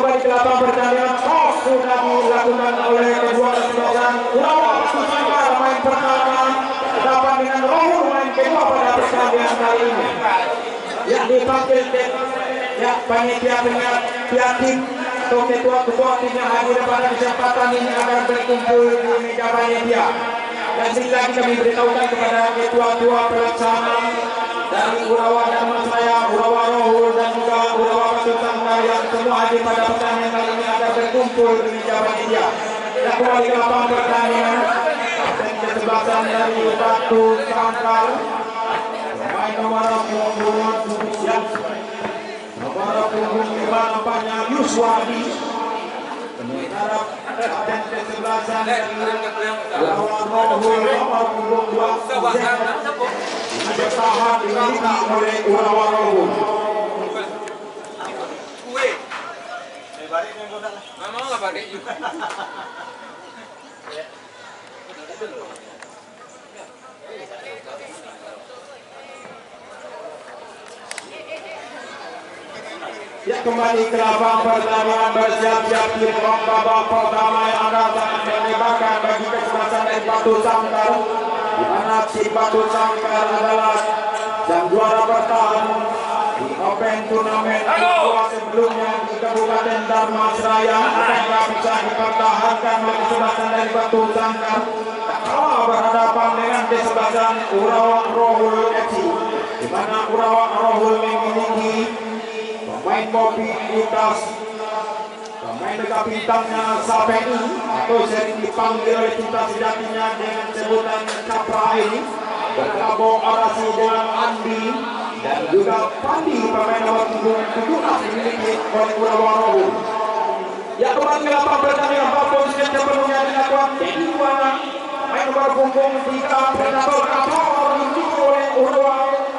kembali ke lapangan pertandingan. Sudah dilakukan oleh kedua kesebelasan. Urawa Sangkar main pertama dapat dengan Rohul main kedua pada pertandingan kali ini. Yang dipanggil ya panitia tim atau ketua tim yang hadir pada kesempatan ini akan berkumpul di meja panitia. Dan sehingga kami beritahukan kepada ketua-ketua pelaksana dari Urawa dan saya, Urawa Rohul dan juga Urawa Batu Sangkar yang semua hadir pada pertandingan kali ini akan berkumpul di meja panitia. Dan kembali ke lapangan pertandingan. Kesebelasan dari Batu Sangkar. Main nomor punggung yang nomor punggung 5 nampaknya Yuswadi. Sementara kapten kesebelasan dari Urawa Rohul nomor punggung 2 bertahan dimiliki oleh Urawa Rohul. Ya, kembali ke lapangan pertandingan bersiap-siap di babak pertama yang akan menembakkan bagi kesebelasan dari Batu Sangkar, di mana si Batu Sangkar adalah yang juara bertahan di Open Turnamen sebelumnya di Kabupaten Dharmasraya. Apakah bisa dipertahankan oleh kesebelasan dari Batu Sangkar kalau berhadapan dengan kesebelasan Urawa Rohul FC, di mana Urawa Rohul memiliki pemain mobilitas, pemain dekat bintangnya Sapeni atau sering dipanggil oleh cinta sejatinya dengan sebutan Capra ini, berkolaborasi dengan Andi dan juga Pandi, pemain nomor punggung 17 dimiliki oleh Urawa Rohul. Ya, kembali ke lapangan pertandingan posisi sepenuhnya dilakukan Dedi Wana, main nomor punggung 3 predator kapal dimiliki oleh Urawa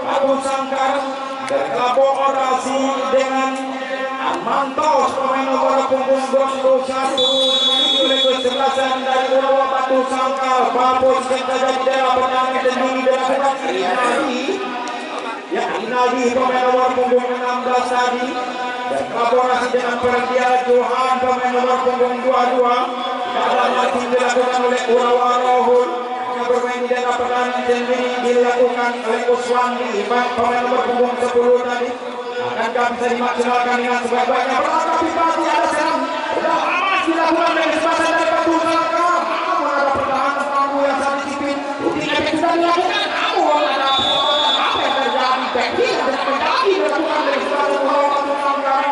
Batu Sangkar, berkolaborasi dengan Armantos, pemain nomor punggung 21 dimiliki oleh kesebelasan dari Urawa Batu Sangkar. Posisi saja di daerah pertandingan sendiri dilakukan Rinaldi. Ya, Rinaldi pemain nomor punggung 16 tadi, berkolaborasi dengan Perdia Johan pemain nomor punggung 22. Dalam masih dilakukan oleh Urawa Rohul. Bermain di daerah pertandingan sendiri dilakukan oleh Uswandi pemain nomor punggung 10 tadi. Akankah bisa dimaksimalkan dengan sebaik-baiknya? Tapi pasti ada serang amas dilakukan oleh kesempatan dari Batu Sangkar. Namun ada pertahanan panggu yang sangat disiplin. Rutin efek sudah dilakukan. Namun ada apa yang terjadi? Teknik dengan mendaki dilakukan oleh kesempatan Batu Sangkar.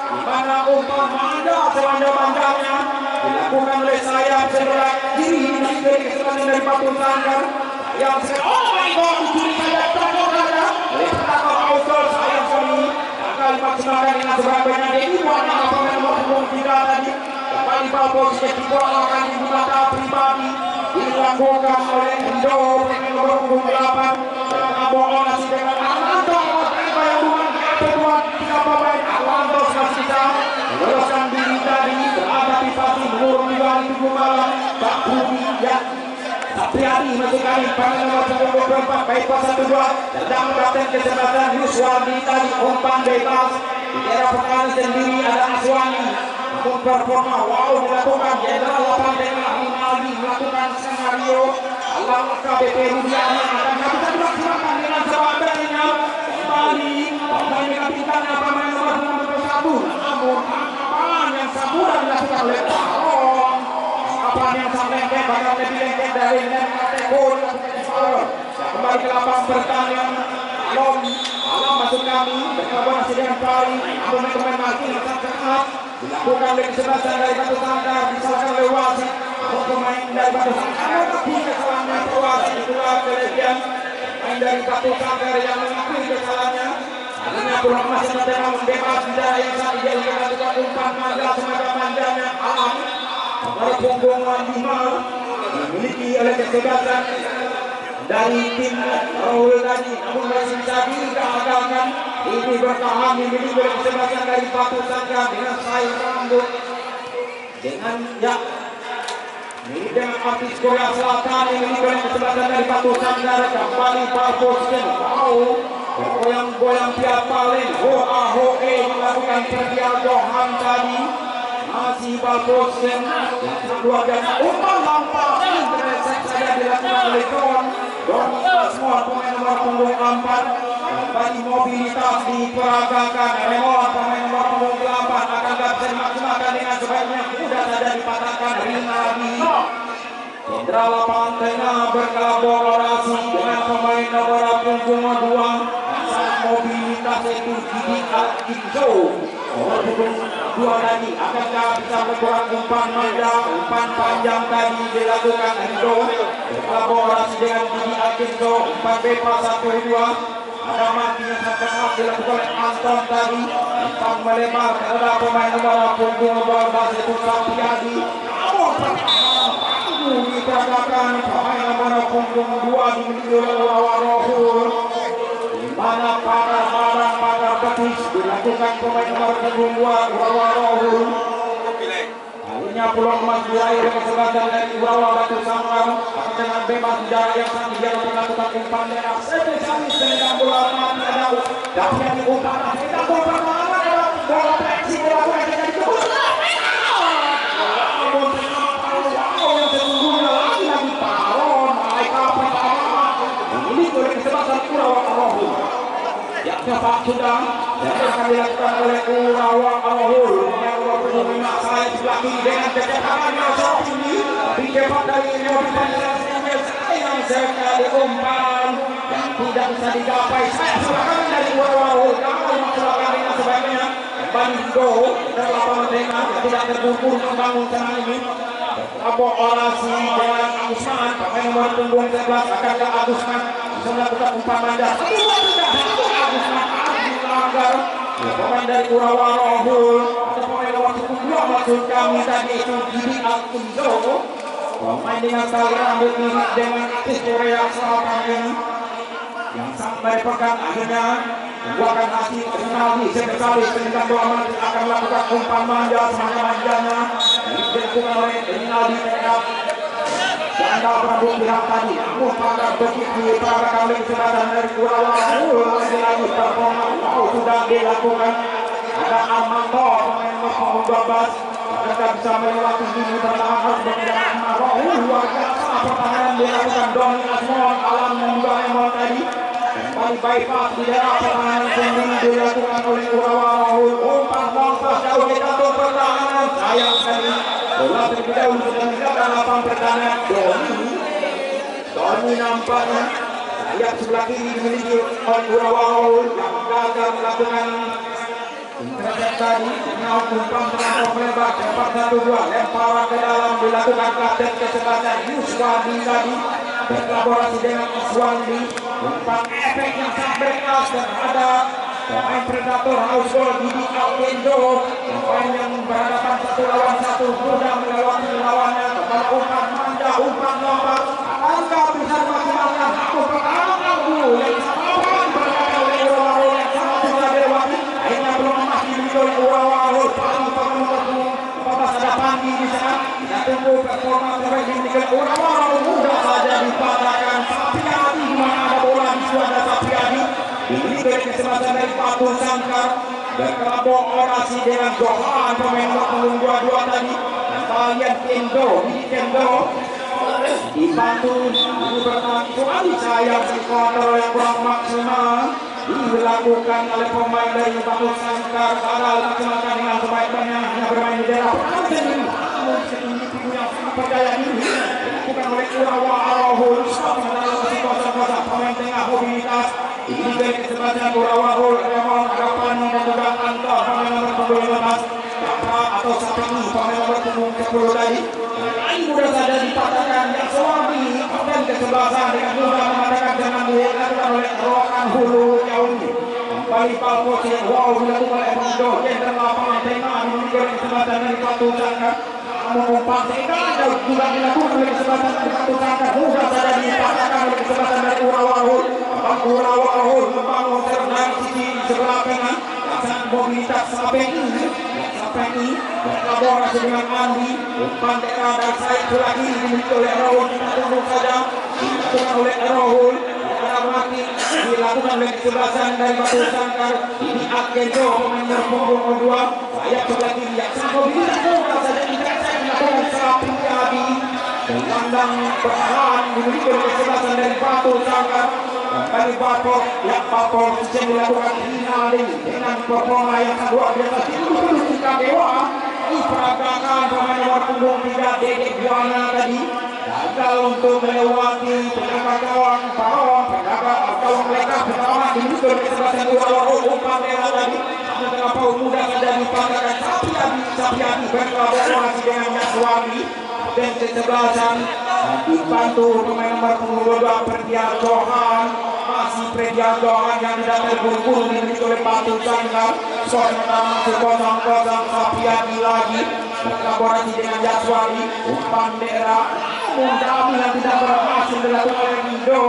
Di mana umpan manda sepanjang-panjangnya dilakukan oleh sayap sebelah kiri dari kesempatan dari Batu Sangkar yang oh my god, dicuri saja takut saja oleh takut Ausol. Sayap sekali akan dimaksimalkan dengan sebaik-baiknya. Dedi Wana pemain nomor punggung 3 tadi kembali pada posisi dipolakan di mata pribadi dilakukan oleh Indo pemain nomor punggung 8 berkolaborasi dengan Armando yang bukan kedua 3 pemain. Armando masih bisa meloloskan diri tadi berhadapi pasti menurun juga di tubuh malam Pak Budi ya Sapriadi masukkan pemain nomor punggung 24 baik pas 1-2 sedang kapten kesebelasan Yuswadi tadi umpan bebas di daerah pertahanan sendiri ada Aswani. Namun performa wow dilakukan jenderal lapangan dengan Rinaldi melakukan skenario alam KBP Rudiana akan bisa dilaksanakan dengan sebaik-baiknya. Kembali pemain dengan bintangnya pemain nomor 21, namun tangkapan yang saburan dilakukan oleh Talon. Tangkapan yang sangat lengket, bahkan lebih lengket dari Nenekateko. Kembali ke lapangan pertandingan. Alam masuk kami berkolaborasi dengan Pali. Namun pemain mati yang sangat ketat dilakukan oleh kesebelasan dari Batu Sangkar, disalahkan oleh wasit. Namun pemain dari Batu Sangkar tapi kesalahannya wasit itulah kelebihan pemain dari Batu Sangkar yang mengakui kesalahannya. Akhirnya pulang masih mendengar bebas tidak yang saat dia untuk melakukan umpan manja semacam manjanya Alam nomor punggung 5 dimiliki oleh kesebelasan dari tim Rohul tadi. Namun masih bisa digagalkan. Ini bertahan dimiliki oleh kesebelasan dari Batu Sangkar dengan sayap rambut dengan ya ini dengan artis Korea Selatan yang dimiliki oleh kesebelasan dari Batu Sangkar. Kembali pada posisi goyang-goyang tiap paling ho dilakukan Ferdial Johan tadi masih Balbosen luar biasa umpan lampau intercept saja dilakukan oleh Doni Asmon pemain nomor punggung 4 kembali mobilitas diperagakan Remon pemain nomor punggung 8 akan bisa dimaksimalkan dengan sebaiknya mudah saja dipatahkan Rinaldi Indra lapangan tengah berkolaborasi dengan pemain nomor punggung 2 saat mobilitas itu Didi Al-Kinzo nomor punggung 2 tadi akankah bisa berkurang umpan panjang tadi dilakukan Endo berkolaborasi dengan Didi Al-Kinzo umpan bebas 1-2 ada mati yang sangat dilakukan oleh Anton tadi umpan melebar kepada pemain nomor punggung 12 itu Sapiadi namun diperagakan pemain nomor punggung 2 dimiliki oleh Urawa Rohul di mana pagar betis dilakukan pemain nomor punggung 2 Urawa Rohul akhirnya peluang emas diraih oleh kesempatan dari Urawa Batu Sangkar dengan bebas jarak yang sangat jauh melakukan umpan merah spesialis dengan bola mati ada tapi yang diumpan tidak bola pertahanan bola fleksi dilakukan dari kebutuhan oleh kesempatan Urawa Rohul yang cepat sudah yang akan dilakukan oleh Urawa Rohul yang berpengalaman saya sebelah kiri dengan kecepatan yang sangat tinggi lebih cepat dari yang sekali umpan yang tidak bisa digapai saya silakan dari Urawa Rohul kalau maksudkan dengan sebaiknya kembali go dari lapangan tengah tidak terburu membangun serangan ini kolaborasi dengan Agusman pemain nomor punggung 11 akan ke Agusman bisa melakukan umpan mandas Agusman dilanggar pemain dari Urawa Rohul atau pemain nomor punggung 2 maksud kami tadi itu Didi Al-Kinzo pemain dengan tali rambut mirip dengan artis Korea Selatan ini yang sampai pegang akhirnya membuahkan hasil Rinaldi spesialis dengan bola mati akan melakukan umpan manja semanja-manjanya dilakukan oleh Rinaldi terhadap ganda berambut pihak tadi namun pagar begitu diperagakan oleh kesempatan dari Urawa lagi performa sudah dilakukan ada Amanto pemain nomor 12 mereka bisa melewati ini pertahanan harus berjalan Rohul luar biasa pertahanan dilakukan Doni Asmon Alam dan juga Remon tadi kembali bypass di daerah pertahanan sendiri dilakukan oleh Urawa Rohul umpan lompat jauh di kantung pertahanan sayang sekali bola terlebih dahulu sudah meninggalkan lapangan pertahanan Doni nampaknya sayap sebelah kiri dimiliki oleh Urawa Rohul yang gagal melakukan intercept tadi umpan terlampau melebar cepat 1-2 lemparan ke dalam dilakukan kapten kesempatan Yuswandi tadi berkolaborasi dengan Iswandi umpan efek yang sangat berkelas dan ada pemain predator house ball Didi Al-Kinzo pemain yang berhadapan 1 lawan 1 mudah melewati lawannya kepada umpan manja umpan lompat angka bisa dimaksimalkan aku pertahanan dulu yang sama berkata oleh Urawa yang sangat sudah dilewati akhirnya belum masih dimiliki oleh Urawa paling nomor 14 ada Pandi di sana kita tunggu performa terbaik dimiliki Urawa mudah saja dipatahkan Sapiadi di mana ada bola di suara Sapiadi dimiliki oleh kesempatan dari Batu Sangkar berkolaborasi dengan Johan pemain nomor punggung 22 tadi kalian Kendo dibantu ini bertahan kembali sayang si kontrol yang kurang maksimal dilakukan oleh pemain dari Batu Sangkar gagal maksimalkan dengan sebaik-baiknya hanya bermain di daerah pertahanan sendiri namun individu yang sangat percaya diri dilakukan oleh Urawa Rohul dalam kosong-kosong pemain tengah mobilitas ini dari kesempatan Urawa Rohul Remon Agapani dan juga Anton pemain nomor punggung 15 atau Sapeni pemain nomor punggung 10 tadi mudah saja dipatahkan yang Suami dan kesebelasan dengan mudah mengatakan jangan dilakukan oleh Rokan Hulu jauh ini kembali Balbosen dilakukan oleh Mondo jenderal lapangan tengah dimiliki oleh kesempatan dari Batu Sangkar umpan sehingga juga dilakukan oleh kesempatan dari Batu Sangkar mudah saja dipatahkan oleh kesempatan dari Urawa Rohul membangun serang sisi sebelah kanan sangat mobilitas Sapeni berkolaborasi dengan Andi umpan daerah dan sayap lagi dimiliki oleh Rohul kita tunggu saja dilakukan oleh Rohul ada mati dilakukan oleh kesebelasan dari Batu Sangkar. Ini Akenzo pemain punggung kedua sayap sebelah kiri yang sangat bisa saja tidak saya dilakukan Sapi Adi dan kandang bertahan dimiliki oleh kesebelasan dari Batu Sangkar. Kembali Bapor yang Bapor bisa dilakukan finale dengan performa yang sangat luar biasa. Itu Dewa diperagakan pemain nomor punggung 3 Dedek Buana tadi gagal untuk melewati penjaga gawang penjaga gawang mereka pertama dimiliki oleh kesebelasan umpan Dewa tadi tengah paul muda saja dipandangkan Sapi Adi berkolaborasi dengan Yaswandi dan kesebelasan dibantu pemain nomor punggung 2 Perdian Johan. Masih Perdian Johan yang tidak terburu-buru dimiliki oleh Batu Sangkar. Shot pertama kosong Sapi Adi lagi berkolaborasi dengan Yaswandi umpan daerah namun yang tidak berhasil dilakukan oleh Rido.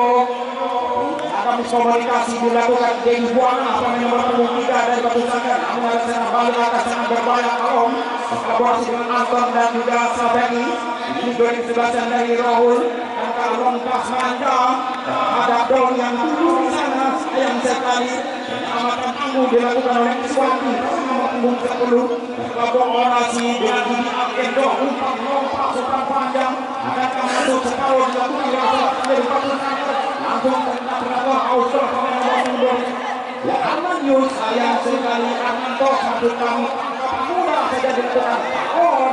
Akan komunikasi dilakukan Denny Buana pemain nomor punggung 3 dari Batu Sangkar. Namun ada serangan balik akan sangat berbahaya Kalom berkolaborasi dengan Anton dan juga Sabeni. Ini dari kesebelasan dari Rahul dan Kalom pas manja ada Don yang duduk di sana sayang sekali. Amatan tangguh dilakukan oleh Iswandi nomor punggung 10 berkolaborasi dengan Didi Akendo umpan lompat seberang panjang akan masuk separuh dilakukan dari Batu Sangkar langsung terkena Ausol pemain nomor punggung ya Arman Yus sayang sekali Armanto satu kami mudah saja dilakukan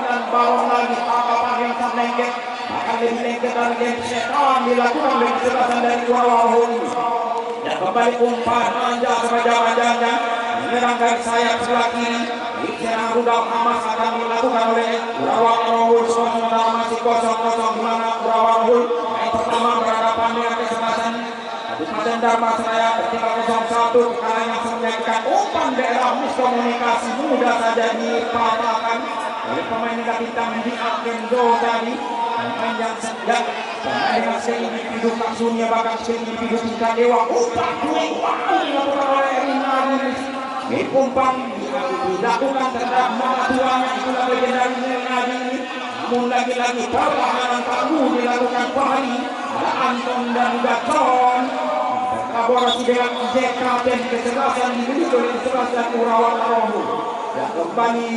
dan bawang lagi apa yang sangat lengket akan lebih lengket dan game setan dilakukan oleh kesebelasan dari Warwahul dan kembali umpan manja semanja-manjanya menyerang dari sayap sebelah kiri serang rudal Hamas akan dilakukan oleh Warwahul sementara masih kosong di mana Warwahul yang pertama berhadapan dengan kesebelasan Kabupaten Dharmasraya ketika 0-1 kekalahan yang menyakitkan umpan daerah miskomunikasi mudah saja dipatahkan oleh pemain negara bintang di Akenzo tadi pemain yang sedang pemain dengan individu Kaksunia bahkan individu tingkat dewa umpan dilakukan oleh Rinaldi umpan dilakukan terhadap nama tuanya itulah legendaris Rinaldi ini namun lagi-lagi perlahanan tamu dilakukan Fahri ada Anton dan juga John berkolaborasi dengan JK dan kesebelasan dimiliki oleh kesebelasan Urawan Rohul dan kembali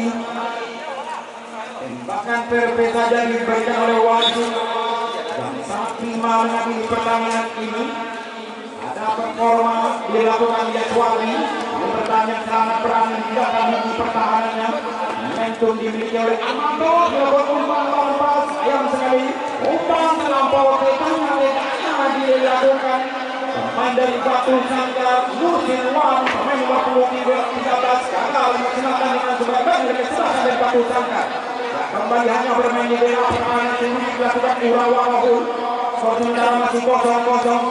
tembakan PRP saja diberikan oleh wasit dan sangat prima mengambil pertandingan ini. Ada performa dilakukan Yaswandi bertanya sangat berani tidak kami di pertahanannya momentum dimiliki oleh Amando dilakukan umpan lompat sayang sekali umpan terlampau ke tengah dilakukan pemain dari Batu Sangkar Nursin Wan pemain nomor punggung 13 gagal melaksanakan dengan sebagian dari kesalahan dari Batu Sangkar kembali hanya bermain di daerah pertahanan sendiri dilakukan Urawarahul sementara masih kosong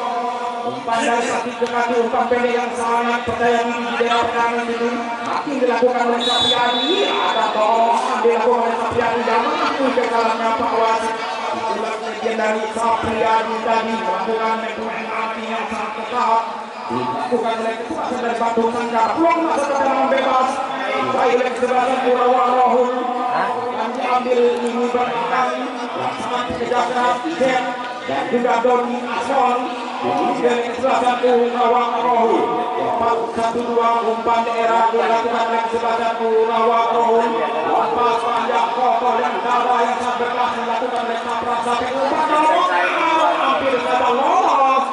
umpan dari kaki ke kaki umpan pendek yang sangat percaya diri di daerah pertahanan ini makin dilakukan oleh Sapi Adi ada dorongan dilakukan oleh Sapi Adi dan menanggung kekalahannya Pak Wasit itulah kejadian dari Sapi Adi tadi melakukan main api yang sangat ketat dilakukan oleh kesebelasan dari Batu Sangkar peluang masa tendangan bebas baik oleh kesebelasan Urawarahul yang diambil ini bertahan sangat kejaksaan Zen dan juga Doni Aswal dari kesebelasan Urawarahul 4-1-2 umpan daerah dilakukan oleh kesebelasan Urawarahul umpan panjang kotor dan darah yang sangat berkelas dilakukan oleh Sapra sampai umpan hampir saja lolos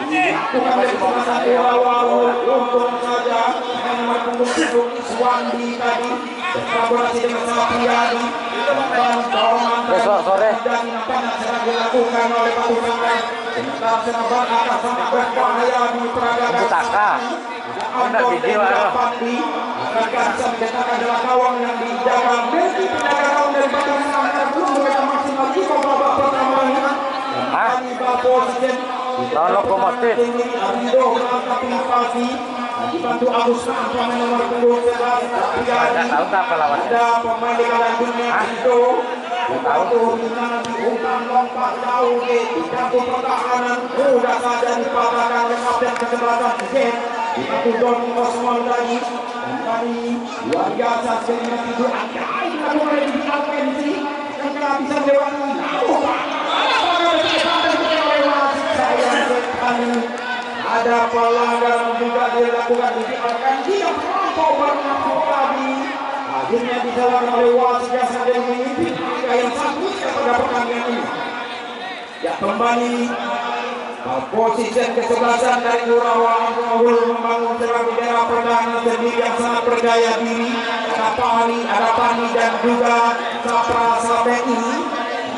dilakukan oleh kesebelasan Urawarahul untung saja yang nomor punggung Iswandi tadi berkolaborasi dengan Sapi Adi dan dorongan sore dan nampaknya serang dilakukan oleh Batu Sangkar sementara serangan akan sangat berbahaya di peragatan Anton dan Pandi akan bisa mencetakkan adalah gawang yang dijaga bagi penjaga gawang dari Batu Sangkar belum mereka maksimal di babak pertamanya kali babak tahun lokomotif Arido berangkat pagi dibantu Agus pemain nomor punggung 11 ada pemain dengan dunia Arido dibantu dengan diumpan lompat jauh dibantu pertahanan mudah saja dipatahkan oleh kapten kesebelasan Zen dibantu Don Osmond tadi kembali luar biasa sehingga itu ajaib lalu oleh di Alkenzi yang telah bisa melewati sayang sekali ada pelanggaran juga dilakukan di akan dia melampau bernafsu tadi. Akhirnya disalahkan oleh wasit yang sedang memimpin yang satu pada pertandingan ini. Ya kembali posisi kesebelasan dari Urawa Abdul membangun serangan bendera perdana sendiri yang sangat percaya diri. Ada Pani dan juga Sapra Sapeni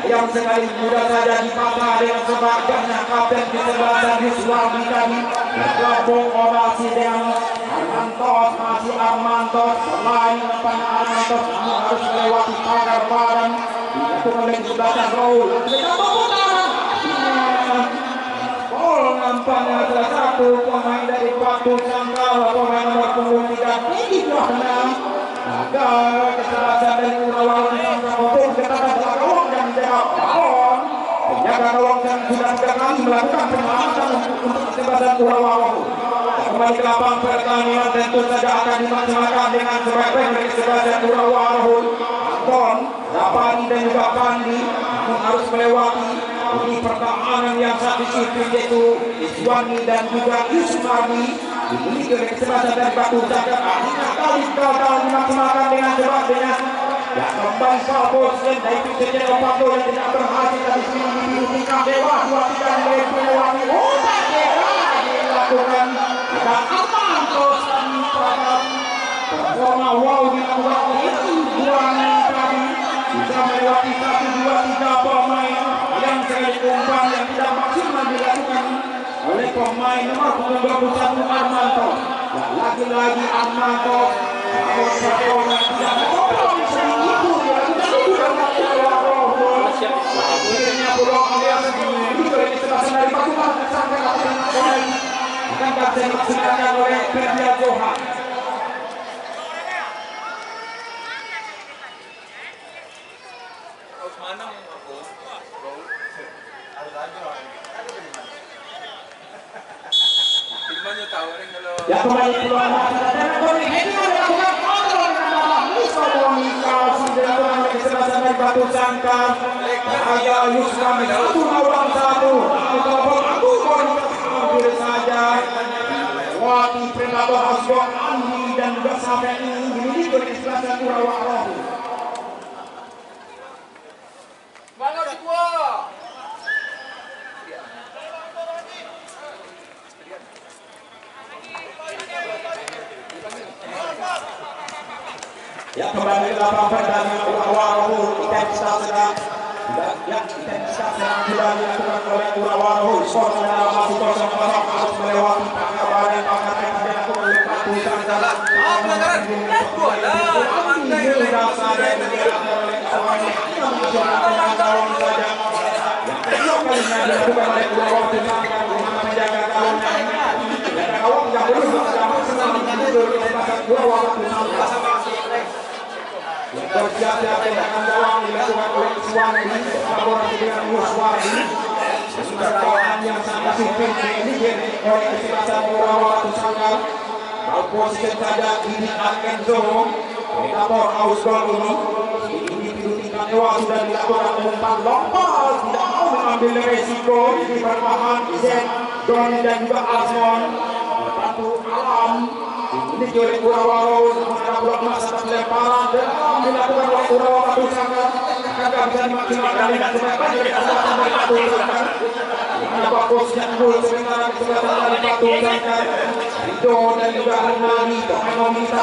yang sekali mudah saja dipatah dengan sebagainya kapten kesebelasan Yuswardi tadi bergabung orasi dengan Armantos, masih Armantos selain depan Armantos namun harus melewati pagar badan dilakukan oleh kesebelasan Raul. Nampaknya salah satu pemain dari Batu Sangkala, pemain nomor punggung 3 Pedi Wahna agar kesebelasan dari Urawa untuk ketaatan gawang dan menjaga gawang. Penjaga gawang dan sudah 3 kali melakukan penyelamatan untuk kesebelasan Urawa. Kembali ke lapangan pertandingan tentu saja akan dimaksimalkan dengan sebaik-baik dari kesebelasan Urawa. Anton, Rapani dan juga Pandi namun harus melewati ini pertahanan yang sangat disiplin yaitu Iswani dan juga Yusmardi dimiliki oleh kesebelasan dari Batu Sangkar. Akhirnya kali gagal dimaksimalkan dengan sebabnya ya kembali soal posisi dari Pisenya Novanto yang tidak berhasil dari sini dibutuhkan Dewa 2-3 dari melewati dilakukan ada Armanto performa wow dilakukan itu buang tadi bisa melewati 1-2-3 pemain yang sekali umpan yang tidak maksimal dilakukan oleh pemain nomor 21 Armanto. Ya, lagi-lagi Armanto performa tidak kompromi sedikit itu dilakukan akhirnya peluang alias ini oleh kesebelasan dari Batu sampai akan bisa dimaksimalkan oleh Ferdian Johan. Ya kembali peluang dan kembali heading dilakukan kontrol dengan Lisa Monica sudah dilakukan kesebelasan dari Batu Sangkar. Ada Yusran 1-1 aku hampir saja Wati Predator Asbok Andi dan juga sampai ini dimiliki oleh kesebelasan Urawa Rohu. Mana di gua? Ya kembali ke lapangan pertandingan Urawa Rohu. Intensitas sedang sudah dilakukan oleh Urawa Rohu. Skor adalah masih 0-0 harus melewati pagar badan pagar yang dilakukan oleh Batu Sangkar. Pelanggaran. Sudah saja dilakukan oleh kawan yang dengan gawang saja. Yang kedua kalinya dilakukan oleh Urawa Sangkar dengan menjaga gawangnya. Menjaga gawang yang belum senang tidur di pasar Urawa Sangkar. Bersiap-siap dengan gawang dilakukan oleh Iswani kolaborasi dengan Yuswardi. Pertahanan yang sangat disiplin dimiliki oleh kesebelasan Urawa Sangkar. Ball position saja ini Akenzo Predator Ausgol ini individu tingkat dewa sudah dilakukan umpan lompat tidak mau mengambil resiko di bertahan Zen, Doni dan juga Asmon Batu Alam dimiliki oleh Urawa Rohu namun ada blok masa lemparan dalam dilakukan oleh Urawa Batu Sangkar agar bisa dimaksimalkan dengan sebaik-baik dari kesebelasan dari Batu Sangkar. Ada posisi unggul sementara kesebelasan dari Batu Sangkar Rido dan juga Hernani pemain meminta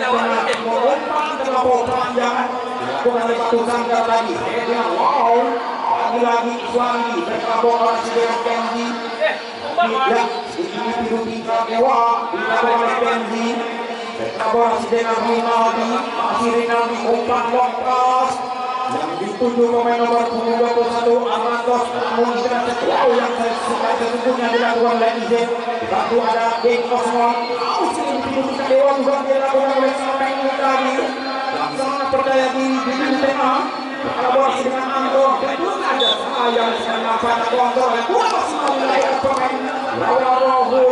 umpan terlampau panjang dilakukan oleh Batu Sangkar tadi dengan wow lagi-lagi Iswani berkolaborasi dengan Kenji tidak individu tingkat dewa dilakukan oleh Kenji berkolaborasi dengan Rinaldi masih Rinaldi umpan longkas yang dituju pemain nomor 21 Armantos namun dengan wow yang sesungguhnya dilakukan oleh Izen dibantu ada Dave Osmond individu tingkat dewa juga dilakukan oleh sampai ini tadi yang sangat percaya diri di tengah berkolaborasi dengan Anto dan belum ada yang nampaknya kontrol yang kurang maksimal dilakukan pemain Urawa Rohu.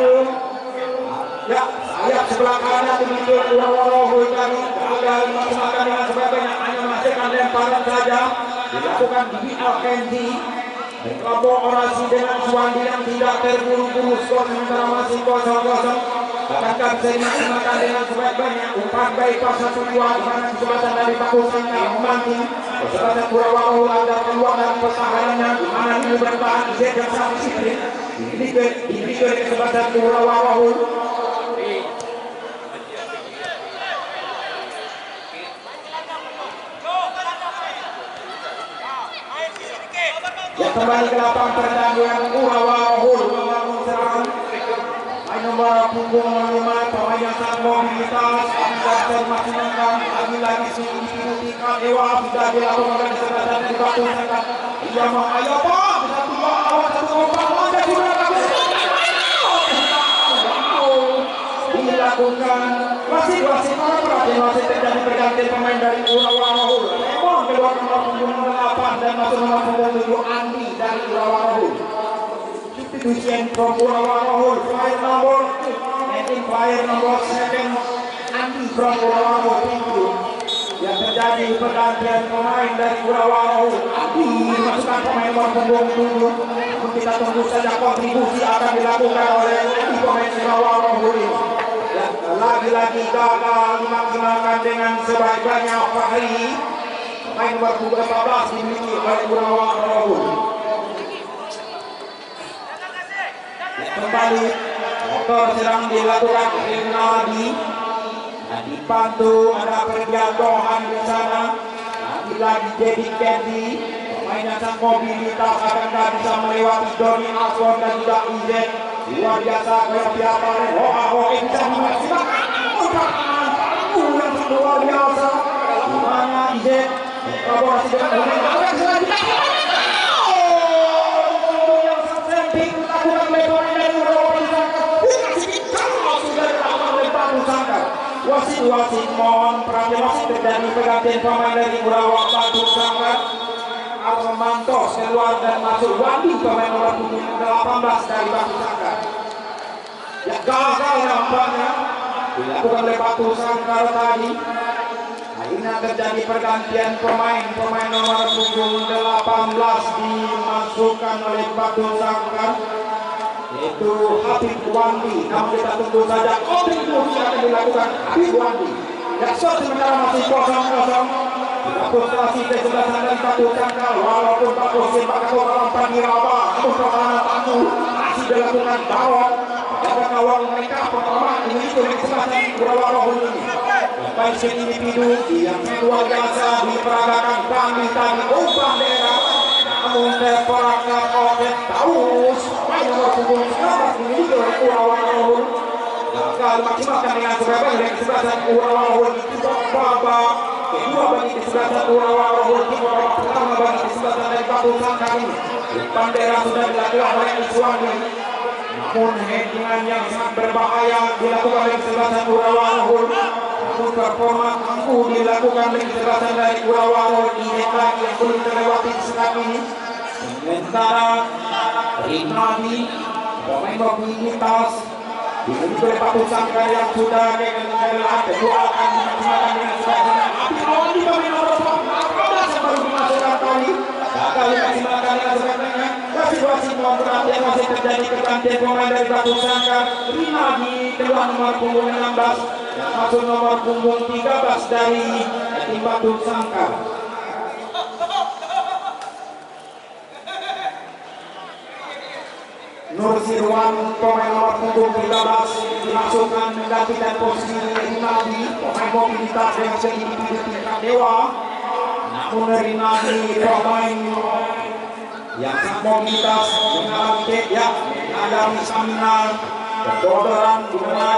Ya sayap sebelah kanan dimiliki Urawa Rohu tadi gagal dimaksimalkan dengan sebaik-baiknya hanya menghasilkan lemparan saja dilakukan di BLND kelompok orasi dengan Suwandi yang tidak terburu-buru, skor sementara masih 0-0. Akankah bisa dimaksimalkan dengan sebaik-baiknya umpan baik pas 1-2 di mana kesempatan dari Pak Hussein yang memancing kesempatan Kurawaru ada peluang dari pertahanannya di mana ini bertahan di set yang sangat disiplin diberikan kesempatan Kurawaru. Yang kembali ke lapang pertandingan Kurawaru membangun serangan. Nomor punggung 5 pemain yang sangat mobilitas dan termaksimalkan lagi-lagi signifikan Dewa sudah dilakukan kesempatan di batu sekat ia mengayo Pak satu awal satu umpan ada sudah dilakukan masih terjadi pergantian pemain dari Kurawaru. Memang keluar nomor punggung 8 dan masuk nomor punggung 7 Andi dari Kurawaru. Substitution from Kurawaru, fire number 2, fire number 7, Andi from Kurawaru. Yang terjadi pergantian pemain dari Kurawaru. Andi masukkan pemain nomor punggung 7. Kita tunggu saja kontribusi akan dilakukan oleh pemain Kurawaru ini. Lagi-lagi gagal dimaksimalkan dengan sebaik-baiknya Fahri. Pemain nomor punggung 14 dimiliki oleh Kurawaru. Kembali motor sedang dilakukan Rinaldi dan dibantu ada perjatuhan di sana. Lagi jadi Candy pemain yang sangat mobilitas akan bisa melewati Doni Alfon dan juga Izet luar biasa kayak siapa bisa dimaksimalkan yang luar biasa di mana Izet kolaborasi dengan wasit mohon perhatian wasit terjadi pergantian pemain dari Kurawaru Batu Sangkar Armanto keluar dan masuk Wandi pemain nomor 18 dari Batu Sangkar yang gagal nampaknya dilakukan oleh Batu Sangkar tadi. Akhirnya terjadi pergantian pemain nomor punggung 18 dimasukkan oleh Batu Sangkar itu Habib Wandi. Namun kita tunggu saja kontribusi akan dilakukan Habib Wandi. Dan sementara masih 0-0. Kita frustrasi kesebelasan dari Batu Sangkar walaupun Pak Hussein Pak Ketua dalam Pandiraba namun pertahanan tamu masih dilakukan bawah pada kawal mereka pertama ini dengan kesebelasan Kurawaru ini. Baik individu yang luar biasa diperagakan kami tadi umpan daerah namun terperangkap oleh Taus main nomor punggung 19 dimiliki oleh Kurawaru. Gagal maksimalkan dengan sebaik-baik dari kesebelasan Kurawaru itu babak kedua bagi kesebelasan Kurawaru di babak pertama bagi kesebelasan dari Batu Sangkar ini. Umpan daerah sudah dilakukan oleh Iswandi namun headingan yang sangat berbahaya dilakukan oleh kesebelasan Kurawaru. Performa mampu dilakukan oleh kesebelasan dari Kurawaru di lagi yang belum terlewati sekarang ini. Sementara Rinaldi pemain mobilitas dimiliki oleh Batu Sangkar yang sudah kegelan kedua akan dimaksimalkan dengan sebaik-baiknya. Tapi awal di pemain nomor 14 yang baru dimasukkan tadi gagal dimaksimalkan dengan sebaik-baiknya. Situasi mohon perhatian masih terjadi pergantian pemain dari Batu Sangkar. Rinaldi keluar nomor punggung 16 dan masuk nomor punggung 13 dari tim Batu Sangkar. Nur Sirwan pemain nomor punggung 13 dimasukkan menggantikan posisi Rinaldi pemain mobilitas dengan individu tingkat dewa. Namun Rinaldi pemain yang sangat mobilitas mengalami stamina kedodoran di mana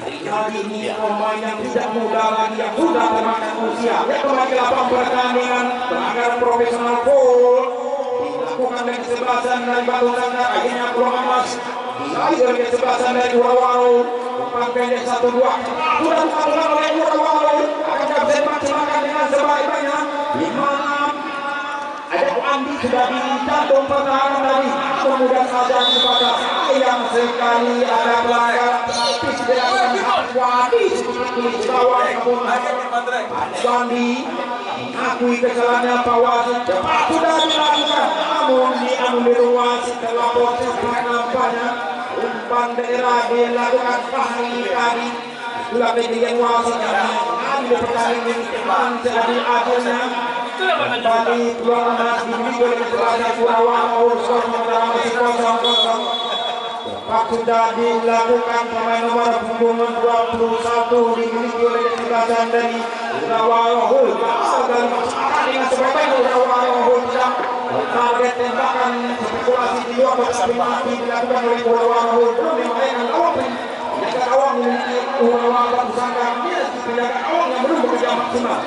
Rinaldi ini pemain yang tidak muda lagi yang sudah termakan usia. Dia kembali ke lapang pertandingan pelanggaran profesional foul dilakukan dengan kesebelasan dari Batu Sangkar. Akhirnya peluang emas diraih oleh kesebelasan dari Kurawaru. Umpan pendek 1-2 sudah dilakukan oleh Kurawaru. Akan bisa dimaksimalkan dengan sebaik-baiknya. Di mana ada Andi sudah dicantum pertahanan tadi. Kemudian saja dibaca sayang sekali ada pelanggaran tipis dilakukan Wandi sedikit tulis bawah namun Wandi mengakui kesalahannya Pak Wasit. Cepat sudah dilakukan, namun dianulir wasit terlapor sepak nampaknya. Umpan daerah dilakukan Fahri tadi. Sudah kejadian wasit karena mengambil pertandingan ini teman seadil-adilnya. Kembali peluang emas dimiliki oleh kesebelasan Kurawa. Skor sementara masih 0-0. Cepat sudah dilakukan pemain nomor punggung 21 dimiliki oleh kesebelasan dari Urawarohul. Gagal dimaksudkan dengan sebaik-baik Urawarohul tidak target tembakan spekulasi di luar tetapi masih dilakukan oleh Urawarohul. Belum dimainkan awal penjaga awal memiliki Urawarohul Pusaka. Penjaga awal yang belum bekerja maksimal.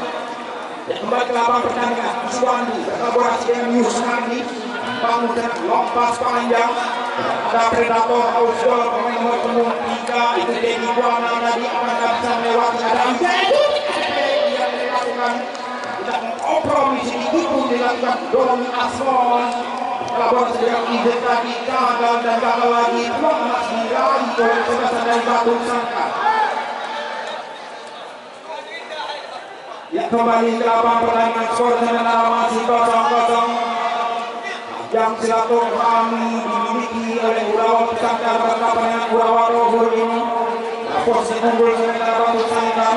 Kembali ke lapangan pertandingan. Suwandi berkolaborasi dengan Yusnandi bangun dengan lompat panjang. Ada predator outdoor pemain nomor punggung 3 itu Dedi Buana tadi akan bisa melewati ada Ide yang dilakukan tidak kompromi sedikit pun dilakukan Doni Asmon kolaborasi dengan Ide tadi gagal dan gagal lagi peluang masih diraih oleh kesebelasan dari Batu Sangka. Ya kembali ke lapangan pertandingan skor sementara masih 0-0. Yang silaturahmi dimiliki oleh Urawa Pusaka bersama dengan Urawarohul ini. Posisi unggul sementara Batu Sangka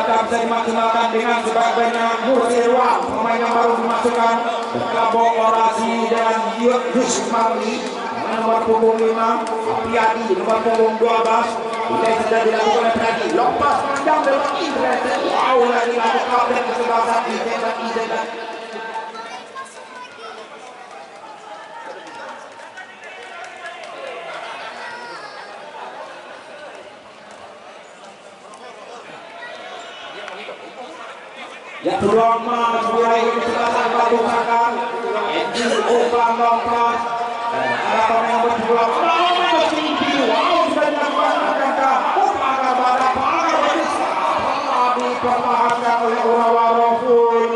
akan bisa dimaksimalkan dengan sebaik-baiknya Nursiwan pemain yang baru dimasukkan kolaborasi dengan Yusuf Marli nomor punggung 5, Piadi nomor punggung 12. Ini sudah dilakukan oleh Piadi. Lepas panjang dengan Indra. Wow, lagi lakukan kapten kesebelasan Ide dan ya peluang emas diraih kesebelasan Batu Sangka. Engine umpan lompat. Ada pemain yang berpeluang. Wow, sudah dilakukan akankah Upaka pada pagar dipertahankan oleh Urawarohul.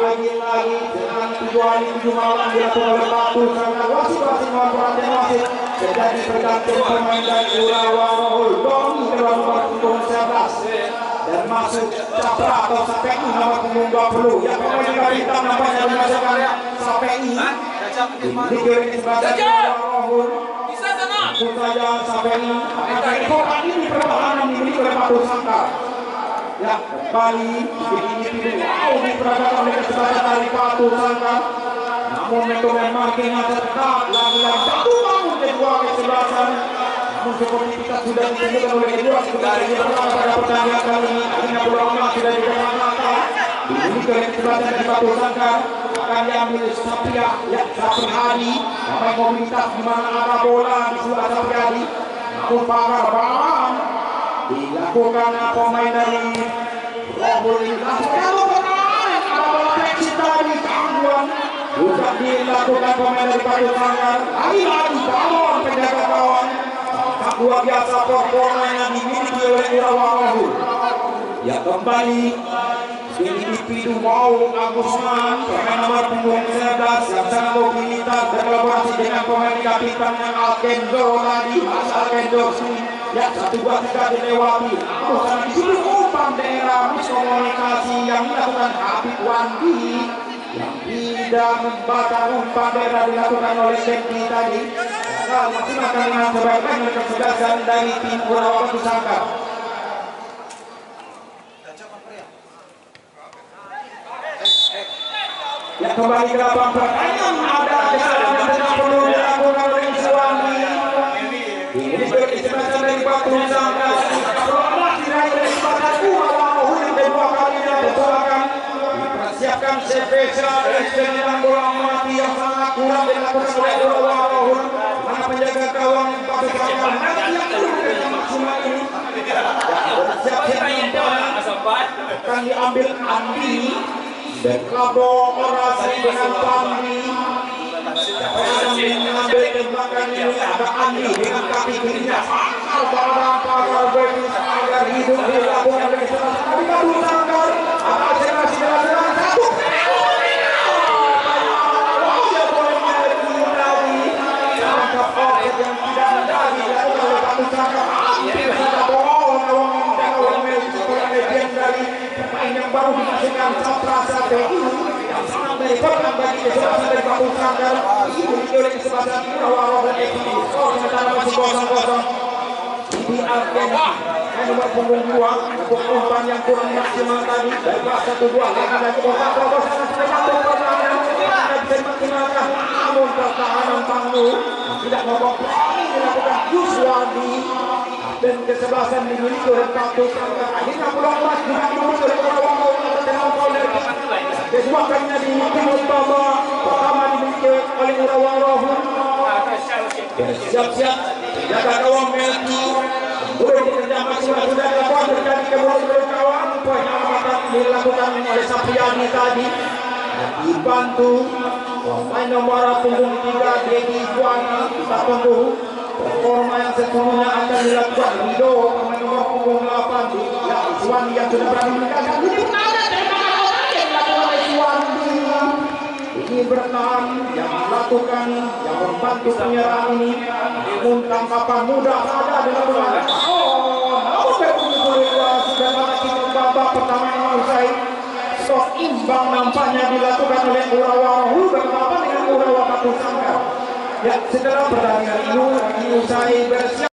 Lagi-lagi dengan 7 malam dilakukan oleh Batu Sangka. Wasit mohon perhatian wasit. Terjadi pergantian pemain dari Urawarohul. Doni kedua nomor punggung 11. Dan masuk Capra atau Sapei nomor punggung 20. Ya pemain dari hitam nampaknya dimasukkan Sapei. Ini kiri kesebelasan Urawarohul. Bisa sana. Langsung saja Sapei. Akan ini pertahanan dimiliki oleh Batu Sangka. Ya kembali ini pilih. Wow, diperagakan oleh kesebelasan dari Batu Sangka. Namun metode marking tetap lagi-lagi jatuh bangun kedua kesebelasan. Namun seperti kita sudah ditunjukkan oleh kedua sebenarnya ini pertama pada pertandingan kali ini. Akhirnya peluang emas sudah dipertahankan. Dimiliki oleh kesebelasan dari Batu Sangka. Akan diambil Sapia, ya Sapri Hadi. Pemain mobilitas di mana ada bola di sebelah Sapri Hadi. Namun pagar bang dilakukan pemain dari Rohul ini. Kalau ada bola exit tadi gangguan. Sudah dilakukan pemain dari Batu Sangka. Lagi-lagi bangun penjaga gawang. Luar biasa performa yang dimiliki oleh Urawarohul. Ya kembali individu Mau Agusman pemain nomor punggung 11 yang sangat mobilitas berkolaborasi dengan pemain kapitan yang Alkendo tadi Alkendo ya 1-2-3 dilewati. Namun karena disuruh umpan daerah miskomunikasi yang dilakukan Habib Wandi yang tidak membaca umpan daerah dilakukan oleh Kenti tadi. Maksimalkan dengan sebaik-baiknya kesebelasan dari tim Urawa Pusaka. Ya kembali ke lapangan pertandingan ada kesalahan yang tidak perlu dilakukan oleh Suwandi. Ini kesebelasan dari Batu Sangka. Selamat diraih dari kesebelasan Urawa yang kedua kalinya bertolakkan. Dipersiapkan spesial eksperimen bola mati yang sangat kurang dilakukan oleh Urawa. Mana penjaga gawang Batu Sangka yang belum maksimal ini. Siap-siap akan diambil Andi dan kolaborasi dengan Pandi. Yang mengambil tembakan ini ada Andi dengan kaki kirinya. Pagar betis agar hidup dilakukan oleh kesebelasan dari Batu Sangka. Apa akselerasi dengan satu. Yang tidak menjadi dilakukan oleh Batu Sangka. Hampir saja bohong dari pemain yang baru dimasukkan Chandra Satrio ini yang sangat merepotkan bagi kesebelasan dari Batu Sangkar. Diikuti oleh kesebelasan Murawaroh dan FPI. Skor sementara masih 0-0 di Argentina. Nomor punggung 2 untuk umpan yang kurang maksimal tadi dari kelas 1-2 karena kita terobosan sudah jatuh perlawanan tidak bisa dimaksimalkan, namun pertahanan Tangguh tidak mogok berani dilakukan Yuswadi dan kesebelasan dimiliki oleh Batu Sangkar. Akhirnya peluang emas juga dimiliki oleh Murawaroh dengan gol dari kedua kalinya dimiliki Mustafa, pertama dimiliki oleh Murawaroh. Siap-siap jaga gawang Melki. Sudah dikerja maksimal, sudah dilakukan terjadi kemudian kawan. Poin amat dilakukan oleh Sapriani tadi. Dibantu pemain nomor punggung 3 Dedi Juana. Kita tunggu performa yang sesungguhnya akan dilakukan Rido pemain nomor punggung 8 Juan yang sudah berani meninggalkan. Ini pertahanan dari mana orang yang dilakukan oleh Juan. Ini bertahan yang dilakukan yang membantu penyerang ini, namun tangkapan mudah ada dilakukan. Namun sudah pada kita babak pertama yang usai. Skor imbang nampaknya dilakukan oleh Murawaroh berhadapan dengan Murawaroh Batu Sangkar. Ya, setelah pertandingan ini usai bersiap.